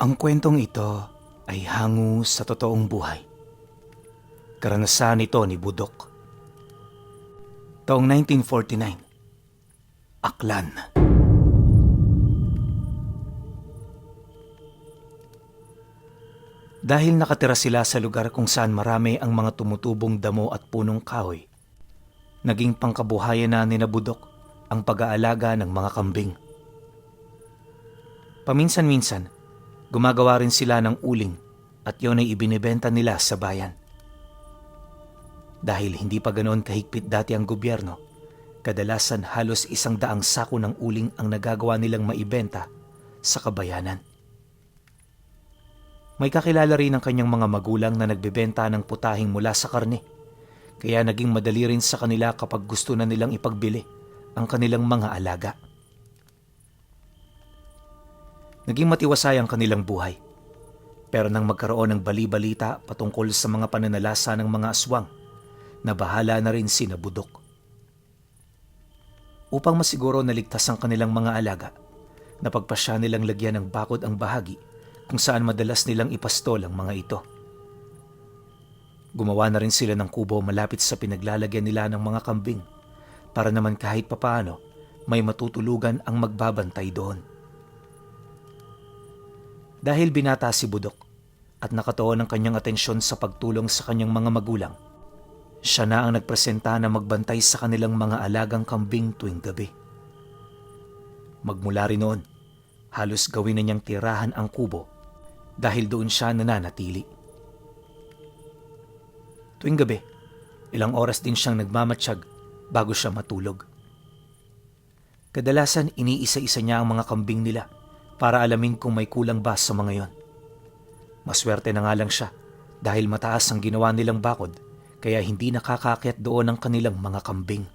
Ang kwentong ito ay hango sa totoong buhay. Karanasan ito ni Budok. Taong 1949, Aklan. Dahil nakatira sila sa lugar kung saan marami ang mga tumutubong damo at punong kahoy, naging pangkabuhayan na ni Budok ang pag-aalaga ng mga kambing. Paminsan-minsan, gumagawa rin sila ng uling at yun ay ibinibenta nila sa bayan. Dahil hindi pa ganoon kahigpit dati ang gobyerno, kadalasan halos 100 sako ng uling ang nagagawa nilang maibenta sa kabayanan. May kakilala rin ang kanyang mga magulang na nagbebenta ng putahing mula sa karne, kaya naging madali rin sa kanila kapag gusto na nilang ipagbili ang kanilang mga alaga. Naging matiwasay ang kanilang buhay. Pero nang magkaroon ng bali-balita patungkol sa mga pananalasa ng mga aswang, nabahala na rin sina Budok. Upang masiguro na ligtas ang kanilang mga alaga, napagpasya nilang lagyan ng bakod ang bahagi kung saan madalas nilang ipastol ang mga ito. Gumawa na rin sila ng kubo malapit sa pinaglalagyan nila ng mga kambing para naman kahit papaano may matutulugan ang magbabantay doon. Dahil binata si Budok at nakatuon ang kanyang atensyon sa pagtulong sa kanyang mga magulang, siya na ang nagpresenta na magbantay sa kanilang mga alagang kambing tuwing gabi. Magmula rin noon, halos gawin na niyang tirahan ang kubo dahil doon siya nananatili. Tuwing gabi, ilang oras din siyang nagmamatsyag bago siya matulog. Kadalasan iniisa-isa niya ang mga kambing nila para alamin kung may kulang ba sa mga yon. Maswerte na nga lang siya dahil mataas ang ginawa nilang bakod kaya hindi nakakaakyat doon ang kanilang mga kambing.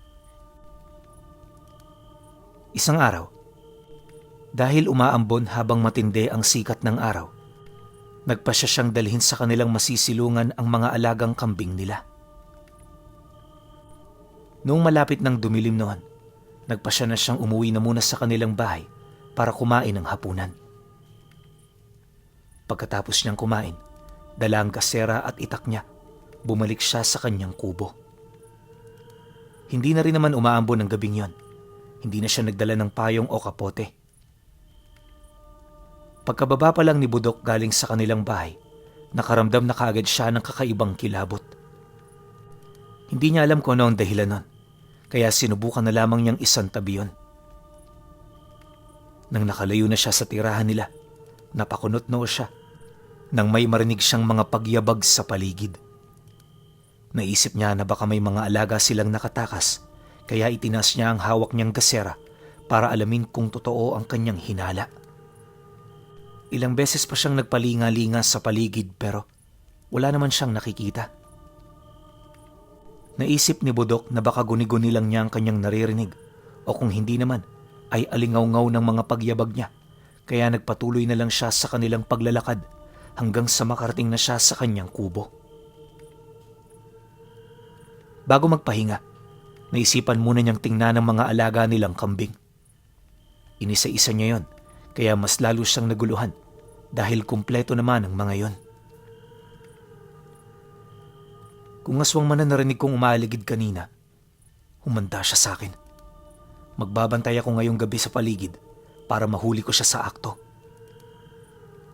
Isang araw, dahil umaambon habang matindi ang sikat ng araw, nagpasya siyang dalhin sa kanilang masisilungan ang mga alagang kambing nila. Noong malapit ng dumilim noon, nagpasya na siyang umuwi na muna sa kanilang bahay para kumain ng hapunan. Pagkatapos niyang kumain, dala ang kasera at itak niya, bumalik siya sa kanyang kubo. Hindi na rin naman umaambon ng gabing yon. Hindi na siya nagdala ng payong o kapote. Pagkababa pa lang ni Budok galing sa kanilang bahay, nakaramdam na kaagad siya ng kakaibang kilabot. Hindi niya alam kung ano ang dahilan nun, kaya sinubukan na lamang niyang isang tabi yun. Nang nakalayo na siya sa tirahan nila, napakunot noo siya nang may marinig siyang mga pagyabag sa paligid. Naisip niya na baka may mga alaga silang nakatakas, kaya itinas niya ang hawak niyang gasera para alamin kung totoo ang kanyang hinala. Ilang beses pa siyang nagpalinga-linga sa paligid pero wala naman siyang nakikita. Naisip ni Budok na baka guni-guni lang niya ang kanyang naririnig o kung hindi naman ay alingaw-ngaw ng mga pagyabag niya, kaya nagpatuloy na lang siya sa kanilang paglalakad hanggang sa makarating na siya sa kanyang kubo. Bago magpahinga, naisipan muna niyang tingnan ang mga alaga nilang kambing. Inisa-isa niya yon, kaya mas lalo siyang naguluhan dahil kumpleto naman ang mga yon. Kung aswang man na narinig kong umaaligid kanina, humanda siya sa akin. Magbabantay ako ngayong gabi sa paligid para mahuli ko siya sa akto.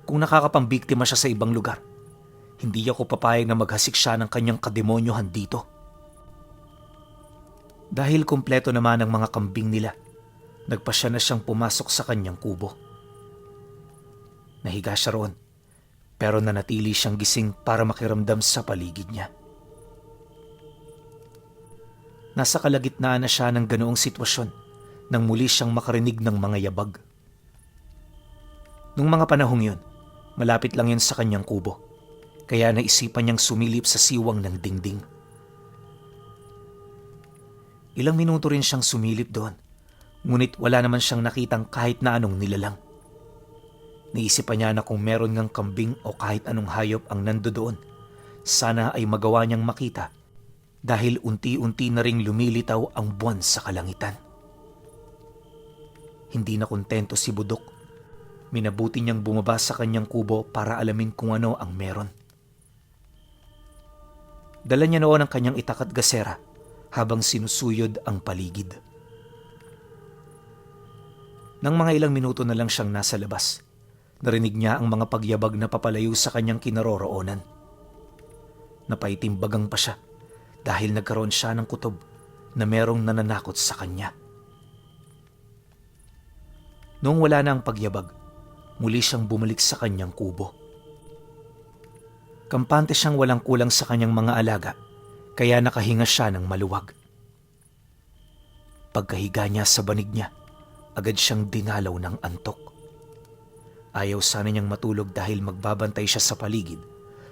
Kung nakakapambiktima siya sa ibang lugar, hindi ako papayag na maghasik siya ng kanyang kademonyohan dito. Dahil kumpleto naman ang mga kambing nila, nagpasya na siyang pumasok sa kanyang kubo. Nahiga siya roon, pero nanatili siyang gising para makiramdam sa paligid niya. Nasa kalagitnaan na siya ng ganoong sitwasyon nang muli siyang makarinig ng mga yabag. Nung mga panahong yun, malapit lang yun sa kanyang kubo, kaya naisipan niyang sumilip sa siwang ng dingding. Ilang minuto rin siyang sumilip doon, ngunit wala naman siyang nakitang kahit na anong nilalang. Naisipan niya na kung meron ngang kambing o kahit anong hayop ang nandoon, sana ay magawa niyang makita dahil unti-unti na ring lumilitaw ang buwan sa kalangitan. Hindi na kontento si Budok Minabuti niyang bumaba sa kanyang kubo para alamin kung ano ang meron. Dala niya noon ang kanyang itak at gasera habang sinusuyod ang paligid. Nang mga ilang minuto na lang siyang nasa labas, narinig niya ang mga pagyabag na papalayo sa kanyang kinaroroonan. Napaitimbagang pa siya dahil nagkaroon siya ng kutob na merong nananakot sa kanya. Noong wala na ang pagyabag, muli siyang bumalik sa kanyang kubo. Kampante siyang walang kulang sa kanyang mga alaga, kaya nakahinga siya ng maluwag. Pagkahiga niya sa banig niya, agad siyang dinalaw ng antok. Ayaw sana niyang matulog dahil magbabantay siya sa paligid,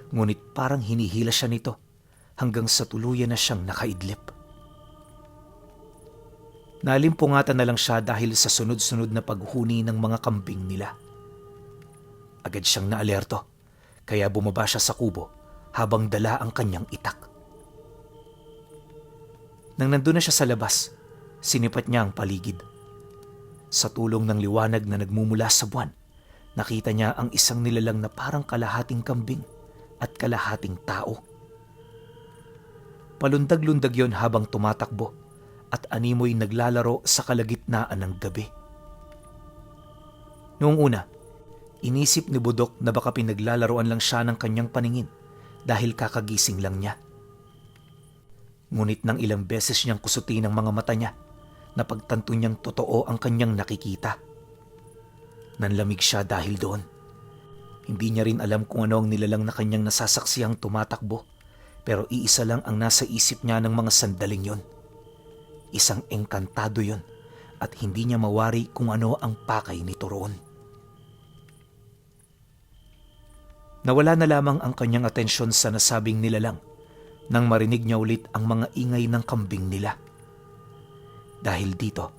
ngunit parang hinihila siya nito hanggang sa tuluyan na siyang nakaidlip. Nalimpungatan na lang siya dahil sa sunod-sunod na paghuni ng mga kambing nila. Agad siyang naalerto, kaya bumaba siya sa kubo habang dala ang kanyang itak. Nang nandun na siya sa labas, sinipat niya ang paligid. Sa tulong ng liwanag na nagmumula sa buwan, nakita niya ang isang nilalang na parang kalahating kambing at kalahating tao. Palundag-lundag yon habang tumatakbo at animoy naglalaro sa kalagitnaan ng gabi. Noong una, inisip ni Budok na baka pinaglalaroan lang siya ng kanyang paningin dahil kakagising lang niya. Ngunit nang ilang beses niyang kusutin ang mga mata niya, napagtanto niyang totoo ang kanyang nakikita. Nanlamig siya dahil doon. Hindi niya rin alam kung ano ang nilalang na kanyang nasasaksiyang tumatakbo, pero iisa lang ang nasa isip niya ng mga sandaling yon. Isang engkantado yon at hindi niya mawari kung ano ang pakay nito roon. Nawala na lamang ang kanyang atensyon sa nasabing nilalang nang marinig niya ulit ang mga ingay ng kambing nila. Dahil dito,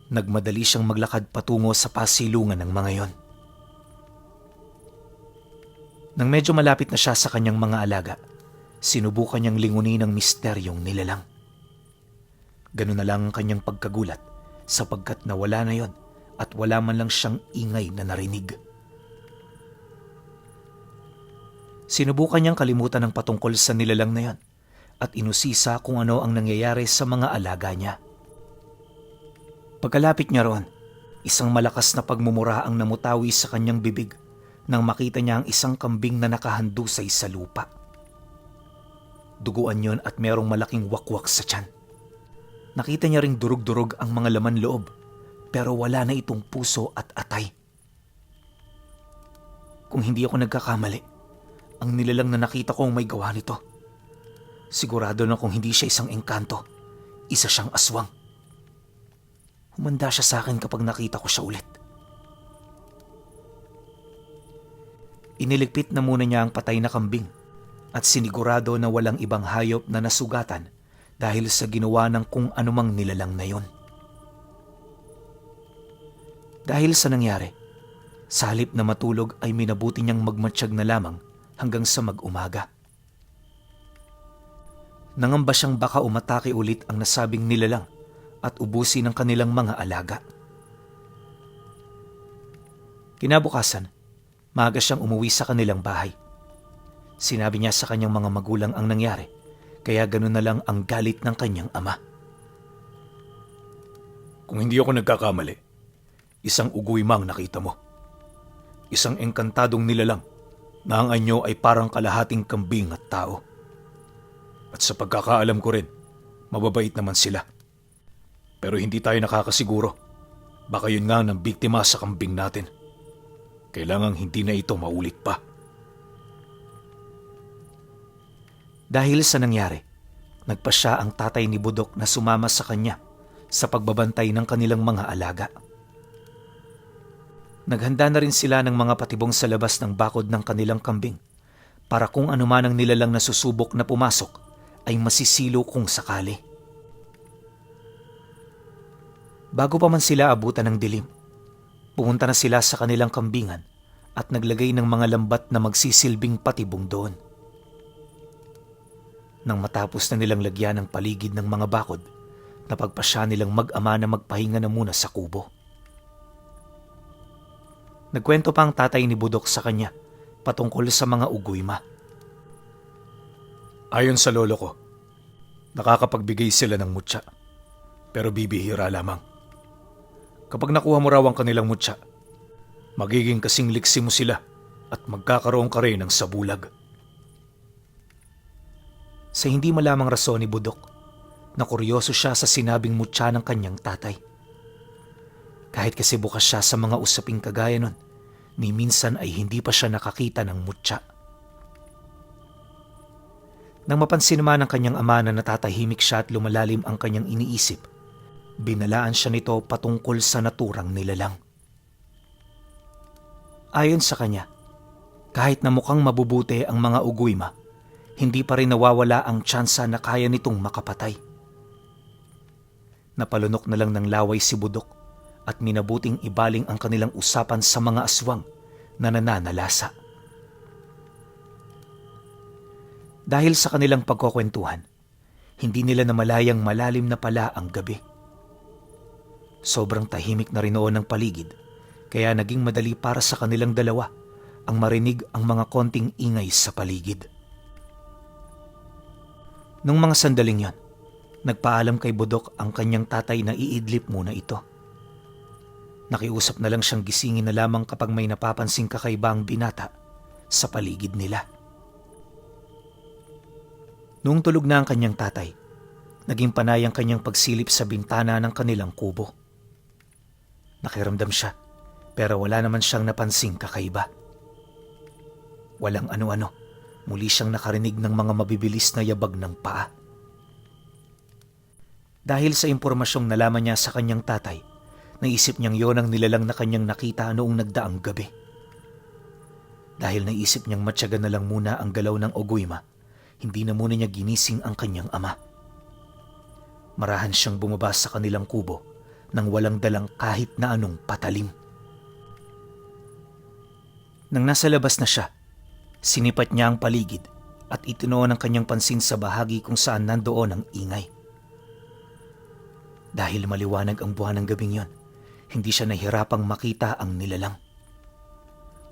nagmadali siyang maglakad patungo sa pasilungan ng mga yon. Nang medyo malapit na siya sa kanyang mga alaga, sinubukan niyang lingunin ang misteryong nilalang. Ganun na lang ang kanyang pagkagulat sapagkat nawala na yon at wala man lang siyang ingay na narinig. Sinubukan niyang kalimutan ang patungkol sa nilalang na yon at inusisa kung ano ang nangyayari sa mga alaga niya. Pagkalapit niya roon, isang malakas na pagmumura ang namutawi sa kanyang bibig nang makita niya ang isang kambing na nakahandusay sa lupa. Duguan yon at merong malaking wakwak sa tiyan. Nakita niya ring durug-durug ang mga laman loob, pero wala na itong puso at atay. Kung hindi ako nagkakamali, ang nilalang na nakita ko ang may gawa nito. Sigurado na kung hindi siya isang engkanto, isa siyang aswang. Humanda siya sa akin kapag nakita ko siya ulit. Iniligpit na muna niya ang patay na kambing at sinigurado na walang ibang hayop na nasugatan dahil sa ginawa ng kung anumang nilalang na yon. Dahil sa nangyari, sa halip na matulog ay minabuti niyang magmatsyag na lamang hanggang sa mag-umaga. Nangamba siyang baka umatake ulit ang nasabing nilalang at ubusin ang kanilang mga alaga. Kinabukasan, maaga siyang umuwi sa kanilang bahay. Sinabi niya sa kanyang mga magulang ang nangyari, kaya ganun na lang ang galit ng kanyang ama. Kung hindi ako nagkakamali, isang ugoy mang nakita mo. Isang engkantadong nilalang na ang anyo ay parang kalahating kambing at tao. At sa pagkakaalam ko rin, mababait naman sila. Pero hindi tayo nakakasiguro. Baka yun nga ang biktima sa kambing natin. Kailangang hindi na ito maulit pa. Dahil sa nangyari, nagpasya ang tatay ni Budok na sumama sa kanya sa pagbabantay ng kanilang mga alaga. Naghanda na rin sila ng mga patibong sa labas ng bakod ng kanilang kambing para kung anuman ang nilalang na susubok na pumasok ay masisilo kung sakali. Bago pa man sila abutan ng dilim, pumunta na sila sa kanilang kambingan at naglagay ng mga lambat na magsisilbing patibong doon. Nang matapos na nilang lagyan ang paligid ng mga bakod, napagpasya nilang mag-ama na magpahinga na muna sa kubo. Nagkwento pa ang tatay ni Budok sa kanya patungkol sa mga uguyma. Ayon sa lolo ko, nakakapagbigay sila ng mutya, pero bibihira lamang. Kapag nakuha mo raw ang kanilang mutya, magiging kasing liksi mo sila at magkakaroon ka rin ng sabulag. Sa hindi malamang rason ni Budok, na kuryoso siya sa sinabing mutya ng kanyang tatay. Kahit kasi bukas siya sa mga usaping kagaya nun, ni minsan ay hindi pa siya nakakita ng mutya. Nang mapansin naman ng kanyang ama na natatahimik siya at lumalalim ang kanyang iniisip, binalaan siya nito patungkol sa naturang nilalang. Ayon sa kanya, kahit na mukhang mabubuti ang mga uguyma, hindi pa rin nawawala ang tsansa na kaya nitong makapatay. Napalunok na lang ng laway si Budok at minabuting ibaling ang kanilang usapan sa mga aswang na nananalasa. Dahil sa kanilang pagkukwentuhan, hindi nila namalayang malalim na pala ang gabi. Sobrang tahimik na rin noon ang paligid, kaya naging madali para sa kanilang dalawa ang marinig ang mga konting ingay sa paligid. Nung mga sandaling yon, nagpaalam kay Budok ang kanyang tatay na iidlip muna ito. Nakiusap na lang siyang gisingin na lamang kapag may napapansing kakaibang binata sa paligid nila. Noong tulog na ang kanyang tatay, naging panay ang kanyang pagsilip sa bintana ng kanilang kubo. Nakiramdam siya, pero wala naman siyang napansing kakaiba. Walang ano-ano, muli siyang nakarinig ng mga mabibilis na yabag ng paa. Dahil sa impormasyong nalaman niya sa kanyang tatay, naisip niyang yon ang nilalang na kanyang nakita noong nagdaang gabi. Dahil naisip niyang matyaga na lang muna ang galaw ng uguyma, hindi na muna niya ginising ang kanyang ama. Marahan siyang bumaba sa kanilang kubo nang walang dalang kahit na anong patalim. Nang nasa labas na siya, sinipat niya ang paligid at itinuon ang kanyang pansin sa bahagi kung saan nandoon ang ingay. Dahil maliwanag ang buwan ng gabing yon, hindi siya nahirapang makita ang nilalang.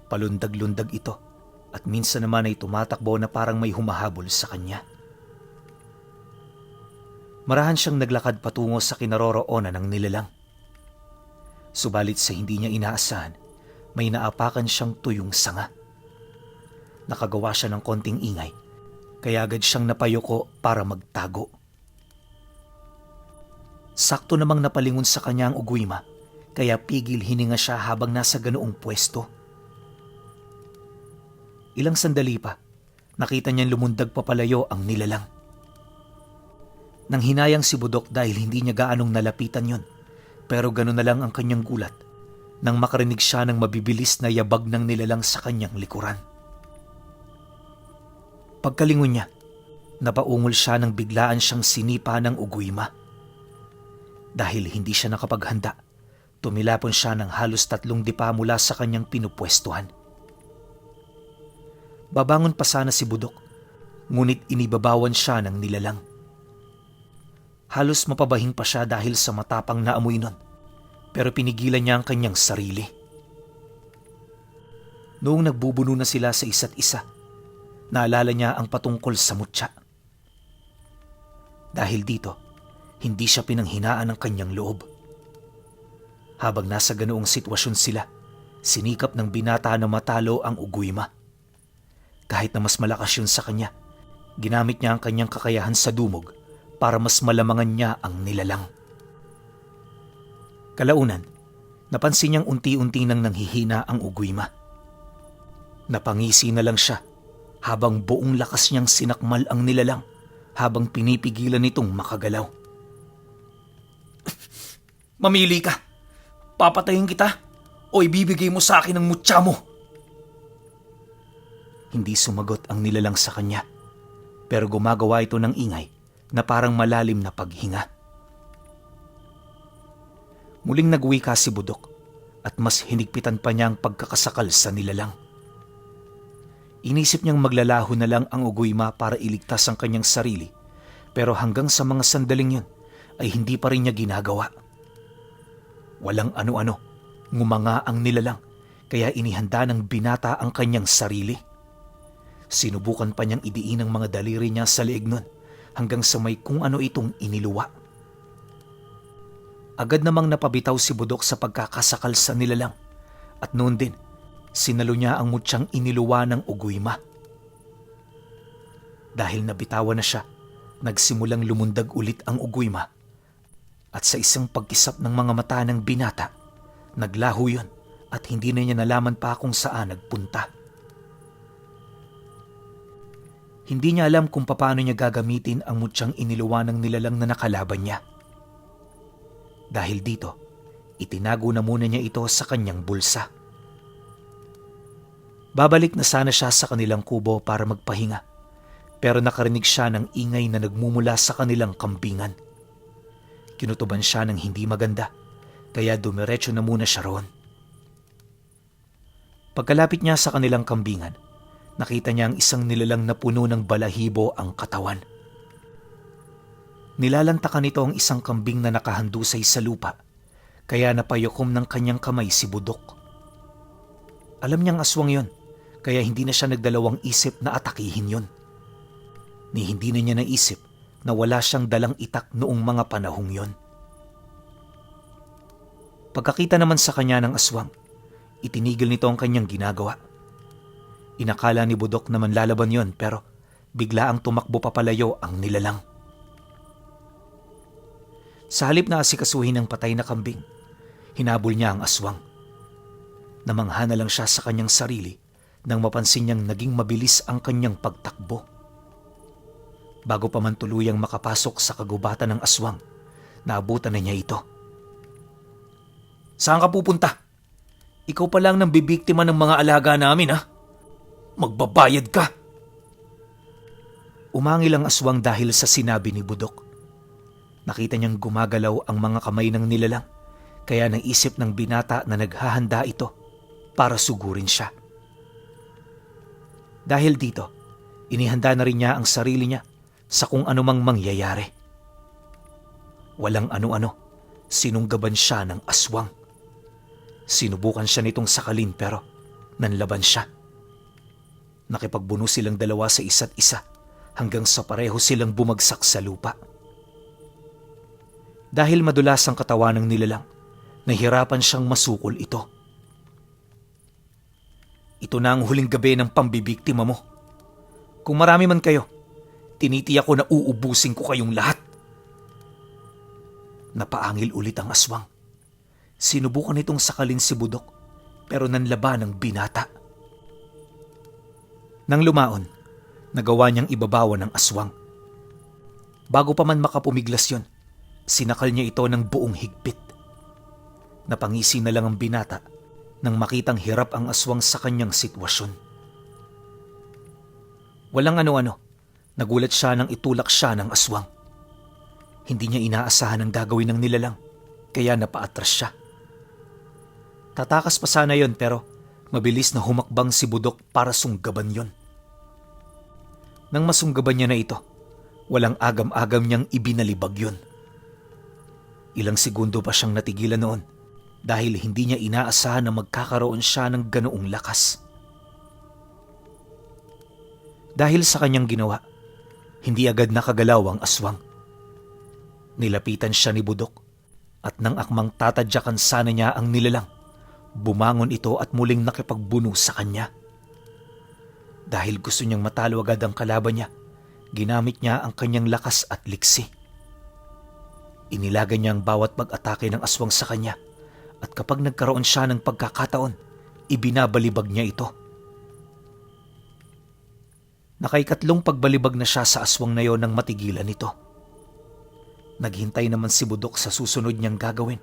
Palundag-lundag ito at minsan naman ay tumatakbo na parang may humahabol sa kanya. Marahan siyang naglakad patungo sa kinaroroonan ng nilalang. Subalit sa hindi niya inaasahan, may naapakan siyang tuyong sanga. Nakagawa siya ng konting ingay, kaya agad siyang napayuko para magtago. Sakto namang napalingon sa kanya ang uguyma, kaya pigil hininga siya habang nasa ganoong pwesto. Ilang sandali pa, nakita niyang lumundag papalayo ang nilalang. Nang hinayang si Budok dahil hindi niya gaanong nalapitan yon, pero gano'n na lang ang kanyang gulat nang makarinig siya ng mabibilis na yabag ng nilalang sa kanyang likuran. Pagkalingon niya, napaungol siya nang biglaan siyang sinipa ng uguyma. Dahil hindi siya nakapaghanda, tumilapon siya ng halos 3 dipa mula sa kanyang pinupwestuhan. Babangon pa sana si Budok, ngunit inibabawan siya ng nilalang. Halos mapabahing pa siya dahil sa matapang na amoy nun, pero pinigilan niya ang kanyang sarili. Noong nagbubuno na sila sa isa't isa, naalala niya ang patungkol sa mutya. Dahil dito, hindi siya pinanghinaan ng kanyang loob. Habang nasa ganoong sitwasyon sila, sinikap ng binata na matalo ang uguyma. Kahit na mas malakas yun sa kanya, ginamit niya ang kanyang kakayahan sa dumog para mas malamangan niya ang nilalang. Kalaunan, napansin niyang unti-unti nang nanghihina ang uguyma. Napangisi na lang siya habang buong lakas niyang sinakmal ang nilalang habang pinipigilan nitong makagalaw. Mamili ka! Papatayin kita o ibibigay mo sa akin ang mutya mo! Hindi sumagot ang nilalang sa kanya, pero gumagawa ito ng ingay na parang malalim na paghinga. Muling nagwika si Budok at mas hinigpitan pa niya ang pagkakasakal sa nilalang. Inisip niyang maglalaho na lang ang uguyma para iligtas ang kanyang sarili, pero hanggang sa mga sandaling yun ay hindi pa rin niya ginagawa. Walang ano-ano, ngumanga ang nilalang, kaya inihanda ng binata ang kanyang sarili. Sinubukan pa niyang idiin ang mga daliri niya sa leeg nun hanggang sa may kung ano itong iniluwa. Agad namang napabitaw si Budok sa pagkakasakal sa nilalang at noon din, sinalo niya ang mutyang iniluwa ng uguyma. Dahil nabitawan na siya, nagsimulang lumundag ulit ang uguyma at sa isang pagkisap ng mga mata ng binata, naglaho yun at hindi na niya nalaman pa kung saan nagpunta. Hindi niya alam kung paano niya gagamitin ang mutyang iniluwa ng nilalang na nakalaban niya. Dahil dito, itinago na muna niya ito sa kanyang bulsa. Babalik na sana siya sa kanilang kubo para magpahinga, pero nakarinig siya ng ingay na nagmumula sa kanilang kambingan. Kinutuban siya ng hindi maganda, kaya dumiretso na muna siya roon. Pagkalapit niya sa kanilang kambingan, nakita niya ang isang nilalang na puno ng balahibo ang katawan. Nilalantakan nito ang isang kambing na nakahandusay sa lupa, kaya napayukom ng kanyang kamay si Budok. Alam niyang aswang yon, kaya hindi na siya nagdalawang isip na atakihin yon. Ni hindi na niya naisip na wala siyang dalang itak noong mga panahong yon. Pagkakita naman sa kanya ng aswang, itinigil nito ang kanyang ginagawa. Inakala ni Budok na manlalaban yon pero bigla ang tumakbo papalayo ang nilalang. Sa halip na asikasuhin ng patay na kambing, hinabol niya ang aswang. Namangha na lang siya sa kanyang sarili nang mapansin niyang naging mabilis ang kanyang pagtakbo. Bago pa man tuluyang makapasok sa kagubatan ng aswang, naabutan na niya ito. "Saan ka pupunta? Ikaw pa lang nang bibiktima ng mga alaga namin, ha? Magbabayad ka!" Umangil ang aswang dahil sa sinabi ni Budok. Nakita niyang gumagalaw ang mga kamay ng nilalang, kaya naisip ng binata na naghahanda ito para sugurin siya. Dahil dito, inihanda na rin niya ang sarili niya sa kung anumang mangyayari. Walang ano-ano, sinunggaban siya ng aswang. Sinubukan siya nitong sakalin pero nanlaban siya. Nakipagbuno silang dalawa sa isa't isa hanggang sa pareho silang bumagsak sa lupa. Dahil madulas ang katawan ng nilalang, nahirapan siyang masukol ito. "Ito na ang huling gabi ng pambibiktima mo. Kung marami man kayo, tinitiyak ko na uubusin ko kayong lahat." Napaangil ulit ang aswang. Sinubukan nitong sakalin si Budok pero nanlaban ang binata. Nang lumaon, nagawa niyang ibabawan ng aswang. Bago pa man makapumiglas yon, sinakal niya ito ng buong higpit. Napangisi na lang ang binata nang makitang hirap ang aswang sa kanyang sitwasyon. Walang ano-ano, nagulat siya nang itulak siya ng aswang. Hindi niya inaasahan ang gagawin ng nilalang, kaya napaatras siya. Tatakas pa sana yon pero mabilis na humakbang si Budok para sunggaban yon. Nang masunggaban niya na ito, walang agam-agam niyang ibinalibag yon. Ilang segundo pa siyang natigilan noon dahil hindi niya inaasahan na magkakaroon siya ng ganoong lakas. Dahil sa kanyang ginawa, hindi agad nakagalaw ang aswang. Nilapitan siya ni Budok at nang akmang tatadyakan sana niya ang nilalang, bumangon ito at muling nakipagbuno sa kanya. Dahil gusto niyang matalo agad ang kalaban niya, ginamit niya ang kanyang lakas at liksi. Inilaga niya ang bawat pag-atake ng aswang sa kanya at kapag nagkaroon siya ng pagkakataon, ibinabalibag niya ito. Nakaikatlong pagbalibag na siya sa aswang na yon nang matigilan ito. Naghintay naman si Budok sa susunod niyang gagawin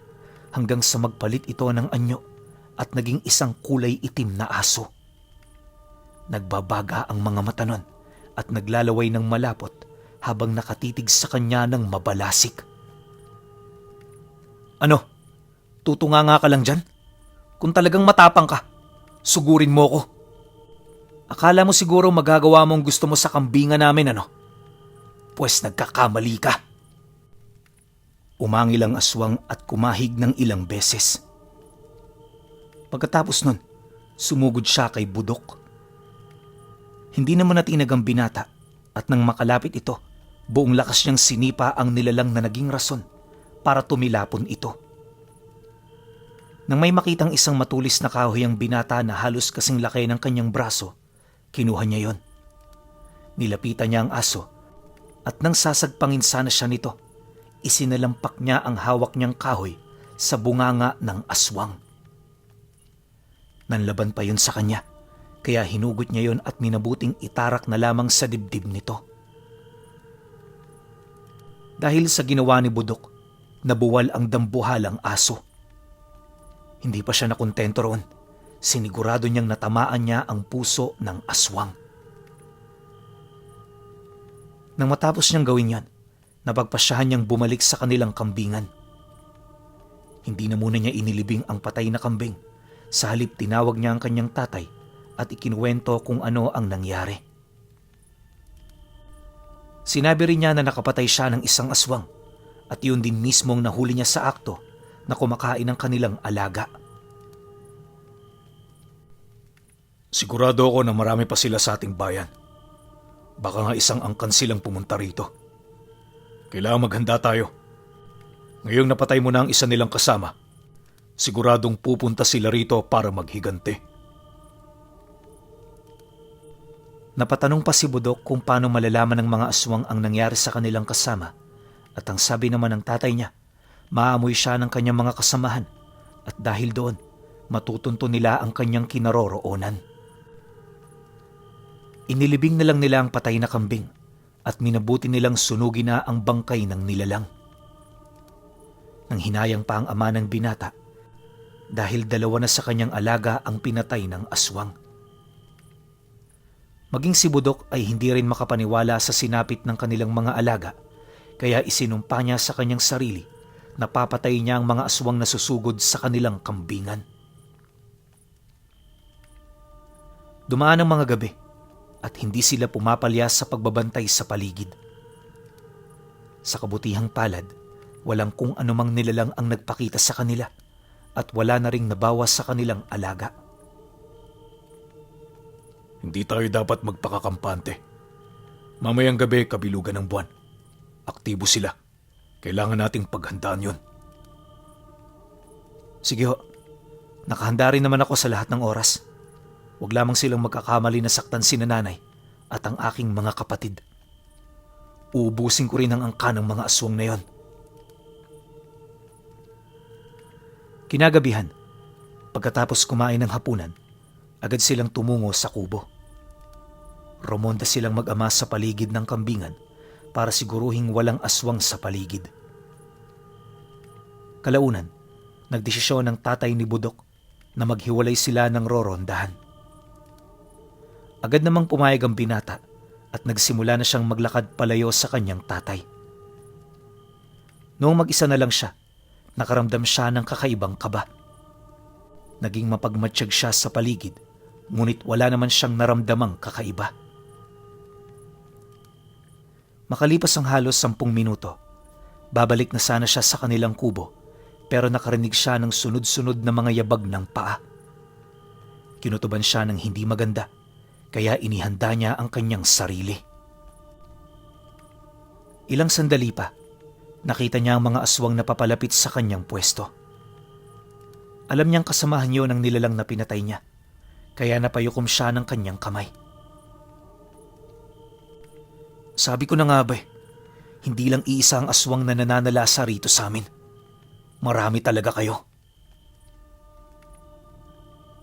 hanggang sa magpalit ito ng anyo at naging isang kulay itim na aso. Nagbabaga ang mga mata nun at naglalaway ng malapot habang nakatitig sa kanya ng mabalasik. "Ano? Tutunganga ka lang dyan? Kung talagang matapang ka, sugurin mo ko. Akala mo siguro magagawa mo ang gusto mo sa kambingan namin, ano? Pues nagkakamali ka." Umangil ang aswang at kumahig ng ilang beses. Pagkatapos nun, Sumugod siya kay Budok. Hindi naman natinag ang binata at nang makalapit ito, buong lakas niyang sinipa ang nilalang na naging rason para tumilapon ito. Nang may makitang isang matulis na kahoy ang binata na halos kasing laki ng kanyang braso, kinuha niya yon. Nilapitan niya ang aso at nang sasagpangin sana siya nito, isinalampak niya ang hawak niyang kahoy sa bunganga ng aswang. Nanlaban pa yun sa kanya, kaya hinugot niya yon at minabuting itarak na lamang sa dibdib nito. Dahil sa ginawa ni Budok, nabuwal ang dambuhalang aso. Hindi pa siya nakontento roon. Sinigurado niyang natamaan niya ang puso ng aswang. Nang matapos niyang gawin yan, napagpasyahan niyang bumalik sa kanilang kambingan. Hindi na muna niya inilibing ang patay na kambing. Sa halip tinawag niya ang kanyang tatay at ikinuwento kung ano ang nangyari. Sinabi rin niya na nakapatay siya ng isang aswang at yun din mismong nahuli niya sa akto na kumakain ng kanilang alaga. Sigurado ako na marami pa sila sa ating bayan. Baka nga isang angkan silang pumunta rito. Kailangan maghanda tayo. Ngayong napatay mo na ang isa nilang kasama, siguradong pupunta sila rito para maghigante. Napatanong pa si Budok kung paano malalaman ng mga aswang ang nangyari sa kanilang kasama at ang sabi naman ng tatay niya, maamoy siya ng kanyang mga kasamahan at dahil doon, matutunto nila ang kanyang kinaroroonan. Inilibing na lang nila ang patay na kambing at minabuti nilang sunugin na ang bangkay ng nilalang. Nang hinayang pa ang ama ng binata dahil dalawa na sa kanyang alaga ang pinatay ng aswang. Maging si Budok ay hindi rin makapaniwala sa sinapit ng kanilang mga alaga kaya isinumpa niya sa kanyang sarili na papatay niya ang mga aswang na susugod sa kanilang kambingan. Dumaan ang mga gabi at hindi sila pumapalya sa pagbabantay sa paligid. Sa kabutihang palad, walang kung anumang nilalang ang nagpakita sa kanila at wala na ring nabawas sa kanilang alaga. Hindi tayo dapat magpakakampante. Mamayang gabi, kabilugan ng buwan. Aktibo sila. Kailangan nating paghandaan yun. Sige ho, nakahanda rin naman ako sa lahat ng oras. Huwag lamang silang magkakamali na saktan si nanay at ang aking mga kapatid. Uubusin ko rin ang angka ng mga aswang na yon. Kinagabihan, pagkatapos kumain ng hapunan, agad silang tumungo sa kubo. Rumonda silang mag-ama sa paligid ng kambingan para siguruhing walang aswang sa paligid. Kalaunan, nagdesisyon ng tatay ni Budok na maghiwalay sila ng rorondahan. Agad namang pumayag ang binata at nagsimula na siyang maglakad palayo sa kanyang tatay. Noong mag-isa na lang siya, nakaramdam siya ng kakaibang kaba. Naging mapagmatsyag siya sa paligid, ngunit wala naman siyang naramdamang kakaiba. Makalipas ang halos 10 minuto, babalik na sana siya sa kanilang kubo pero nakarinig siya ng sunod-sunod na mga yabag ng paa. Kinutuban siya ng hindi maganda kaya inihanda niya ang kanyang sarili. Ilang sandali pa, nakita niya ang mga aswang na papalapit sa kanyang pwesto. Alam niyang kasamahan yun ang nilalang na pinatay niya kaya napayukom siya ng kanyang kamay. Sabi ko na nga ba, hindi lang iisa ang aswang na nananalasa rito sa amin. Marami talaga kayo.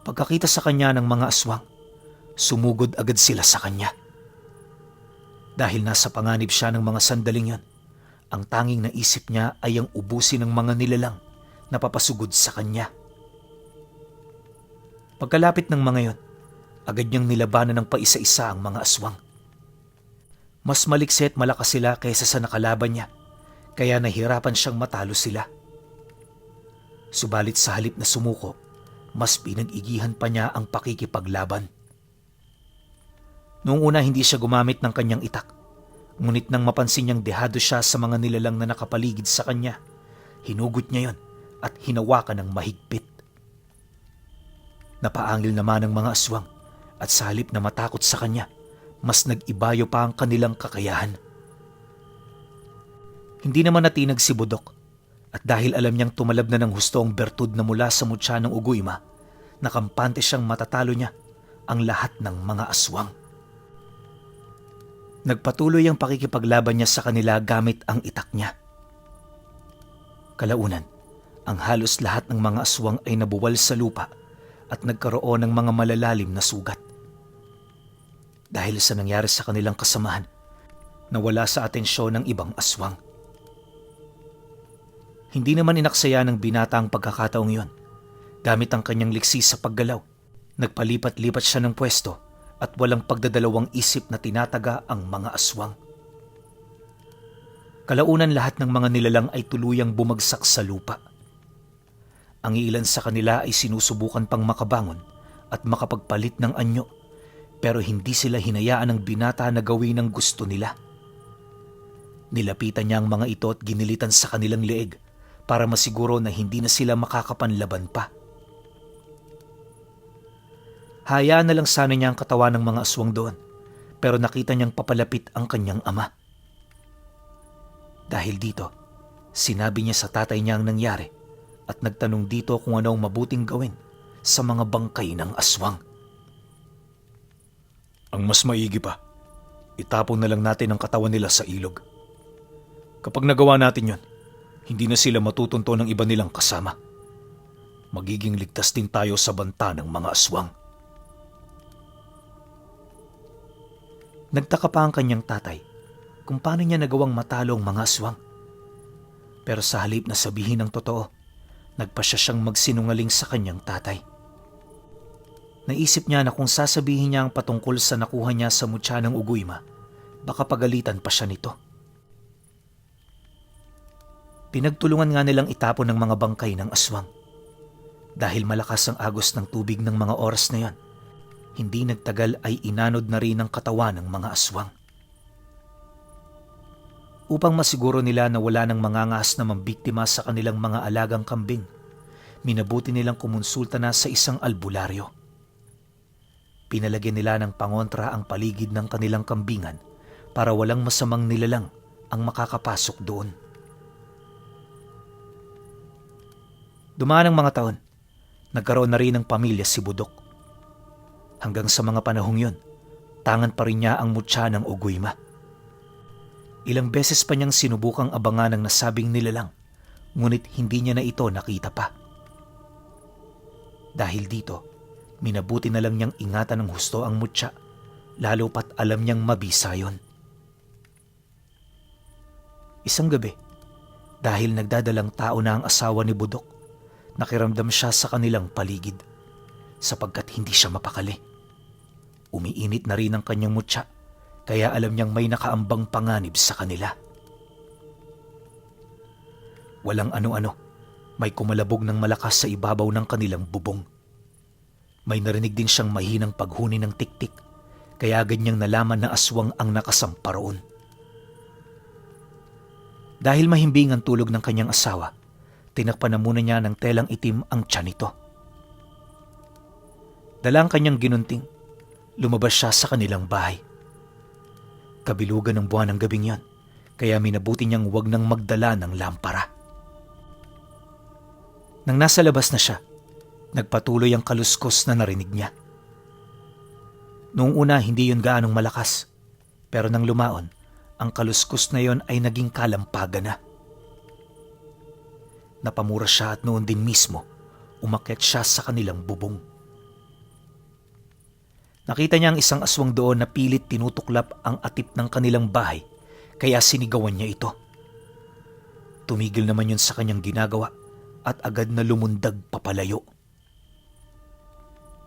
Pagkakita sa kanya ng mga aswang, sumugod agad sila sa kanya. Dahil nasa panganib siya ng mga sandaling yon, ang tanging naisip niya ay ang ubusin ng mga nilalang na papasugod sa kanya. Pagkalapit ng mga yon, agad niyang nilabanan ng paisa-isa ang mga aswang. Mas maliksi at malakas sila kaysa sa nakalaban niya, kaya nahirapan siyang matalo sila. Subalit sa halip na sumuko, mas pinag-igihan pa niya ang pakikipaglaban. Noong una hindi siya gumamit ng kanyang itak, ngunit nang mapansin niyang dehado siya sa mga nilalang na nakapaligid sa kanya, hinugot niya yon at hinawakan ng mahigpit. Napaangil naman ang mga aswang at sa halip na matakot sa kanya, mas nag-ibayo pa ang kanilang kakayahan. Hindi naman natinag si Budok at dahil alam niyang tumalab na ng husto ang bertud na mula sa mutya ng Uguyma, nakampante siyang matatalo niya ang lahat ng mga aswang. Nagpatuloy ang pakikipaglaban niya sa kanila gamit ang itak niya. Kalaunan, ang halos lahat ng mga aswang ay nabuwal sa lupa at nagkaroon ng mga malalalim na sugat. Dahil sa nangyari sa kanilang kasamahan, nawala sa atensyon ng ibang aswang. Hindi naman inaksaya ng binata ang pagkakataong yon. Gamit ang kanyang liksi sa paggalaw, nagpalipat-lipat siya ng pwesto at walang pagdadalawang isip na tinataga ang mga aswang. Kalaunan lahat ng mga nilalang ay tuluyang bumagsak sa lupa. Ang ilan sa kanila ay sinusubukan pang makabangon at makapagpalit ng anyo, pero hindi sila hinayaan ng binata na gawin ang gusto nila. Nilapitan niya ang mga ito at ginilitan sa kanilang leeg para masiguro na hindi na sila makakapanlaban pa. Hayaan na lang sana niya ang katawan ng mga aswang doon, pero nakita niyang papalapit ang kanyang ama. Dahil dito, sinabi niya sa tatay niya ang nangyari at nagtanong dito kung ano ang mabuting gawin sa mga bangkay ng aswang. Ang mas maigi pa, itapon na lang natin ang katawan nila sa ilog. Kapag nagawa natin yon, hindi na sila matutunto ng iba nilang kasama. Magiging ligtas din tayo sa banta ng mga aswang. Nagtaka pa ang kanyang tatay kung paano niya nagawang matalo ang mga aswang. Pero sa halip na sabihin ang totoo, nagpasya siyang magsinungaling sa kanyang tatay. Naisip niya na kung sasabihin niya ang patungkol sa nakuha niya sa mutya ng Uguyma, baka pagalitan pa siya nito. Pinagtulungan nga nilang itapon ng mga bangkay ng aswang. Dahil malakas ang agos ng tubig ng mga oras na yon, hindi nagtagal ay inanod na rin ang katawan ng mga aswang. Upang masiguro nila na wala nang mangangahas na mambiktima sa kanilang mga alagang kambing, minabuti nilang kumonsulta na sa isang albularyo. Pinalagyan nila ng pangontra ang paligid ng kanilang kambingan para walang masamang nilalang ang makakapasok doon. Dumaan ang mga taon, nagkaroon na rin ng pamilya si Budok. Hanggang sa mga panahong yon, tangan pa rin niya ang mutya ng Uguyma. Ilang beses pa niyang sinubukang abangan ng nasabing nilalang, ngunit hindi niya na ito nakita pa. Dahil dito, minabuti na lang niyang ingatan ng husto ang mutya, lalo pat alam niyang mabisa yon. Isang gabi, dahil nagdadalang tao na ang asawa ni Budok, nakiramdam siya sa kanilang paligid, sapagkat hindi siya mapakali. Umiinit na rin ang kanyang mutya, kaya alam niyang may nakaambang panganib sa kanila. Walang ano-ano, may kumalabog ng malakas sa ibabaw ng kanilang bubong. May narinig din siyang mahinang paghuni ng tiktik, kaya ganyang nalaman na aswang ang nakasampa roon. Dahil mahimbing ang tulog ng kanyang asawa, tinakpan na muna niya ng telang itim ang tiyan nito. Dala ang kanyang ginunting, lumabas siya sa kanilang bahay. Kabilugan ng buwan ng gabing yon, kaya minabuti niyang huwag nang magdala ng lampara. Nang nasa labas na siya, nagpatuloy ang kaluskos na narinig niya. Noong una hindi yon gaanong malakas, pero nang lumaon, ang kaluskos na yon ay naging kalampagan na. Napamura siya at noon din mismo, umakyat siya sa kanilang bubong. Nakita niya ang isang aswang doon na pilit tinutuklap ang atip ng kanilang bahay, kaya sinigawan niya ito. Tumigil naman yun sa kanyang ginagawa at agad na lumundag papalayo.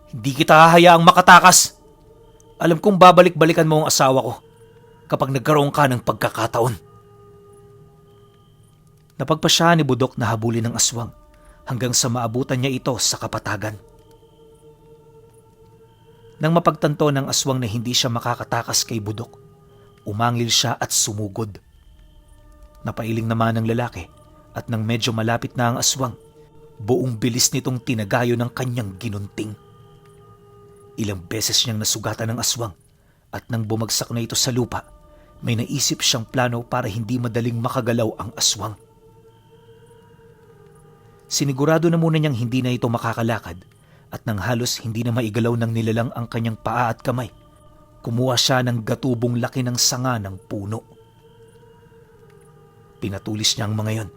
Hindi kita hahayaang makatakas. Alam kong babalik-balikan mo ang asawa ko kapag nagkaroon ka ng pagkakataon. Napagpasya ni Budok na habulin ng aswang hanggang sa maabutan niya ito sa kapatagan. Nang mapagtanto ng aswang na hindi siya makakatakas kay Budok, umangil siya at sumugod. Napailing naman ng lalaki at nang medyo malapit na ang aswang, buong bilis nitong tinagayo ng kanyang ginunting. Ilang beses niyang nasugatan ng aswang at nang bumagsak na ito sa lupa, may naisip siyang plano para hindi madaling makagalaw ang aswang. Sinigurado na muna niyang hindi na ito makakalakad at nang halos hindi na maigalaw ng nilalang ang kanyang paa at kamay, kumuha siya ng gatubong laki ng sanga ng puno. Pinatulis niya ang mga yon.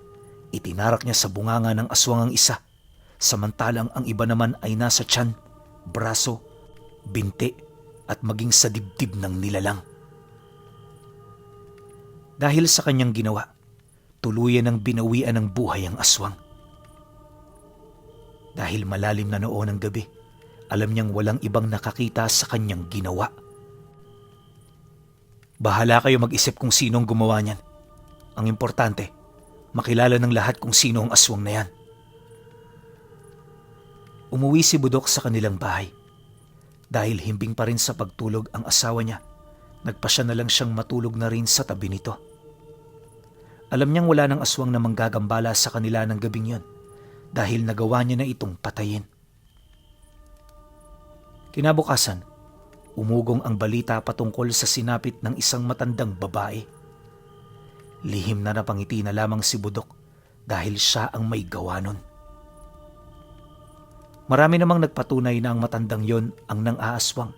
Itinarak niya sa bunganga ng aswang ang isa, samantalang ang iba naman ay nasa tiyan, braso, binti at maging sa dibdib ng nilalang. Dahil sa kanyang ginawa, tuluyan ng binawian ng buhay ang aswang. Dahil malalim na noon ang gabi, alam niyang walang ibang nakakita sa kanyang ginawa. Bahala kayo mag-isip kung sinong gumawa niyan. Ang importante, makilala ng lahat kung sino ang aswang na yan. Umuwi si Budok sa kanilang bahay. Dahil himbing pa rin sa pagtulog ang asawa niya, nagpasya na lang siyang matulog na rin sa tabi nito. Alam niyang wala ng aswang na manggagambala sa kanila ng gabing yon dahil nagawa niya na itong patayin. Kinabukasan, umugong ang balita patungkol sa sinapit ng isang matandang babae. Lihim na napangiti na lamang si Budok dahil siya ang may gawa nun. Marami namang nagpatunay na ang matandang yon ang nang-aaswang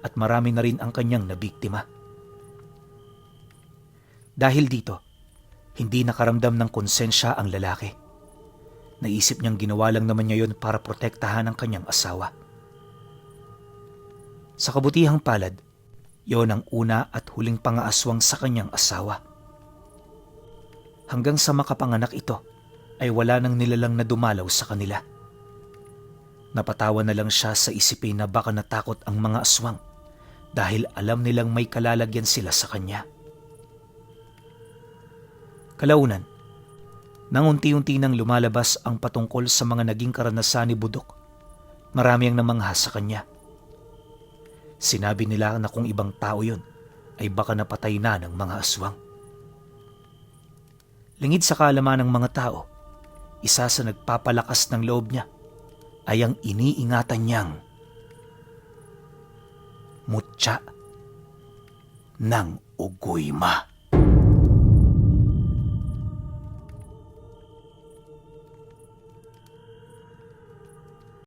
at marami na rin ang kanyang nabiktima. Dahil dito, hindi nakaramdam ng konsensya ang lalaki. Naisip niyang ginawa lang naman niya yon para protektahan ang kanyang asawa. Sa kabutihang palad, yon ang una at huling pangaaswang sa kanyang asawa. Hanggang sa makapanganak ito, ay wala nang nilalang na dumalaw sa kanila. Napatawa na lang siya sa isipin na baka natakot ang mga aswang dahil alam nilang may kalalagyan sila sa kanya. Kalaunan, nang unti-unti nang lumalabas ang patungkol sa mga naging karanasan ni Budok, marami ang namangha sa kanya. Sinabi nila na kung ibang tao yun, ay baka napatay na ng mga aswang. Lingid sa kaalaman ng mga tao, isa sa nagpapalakas ng loob niya ay ang iniingatan niyang mutya ng uguyma.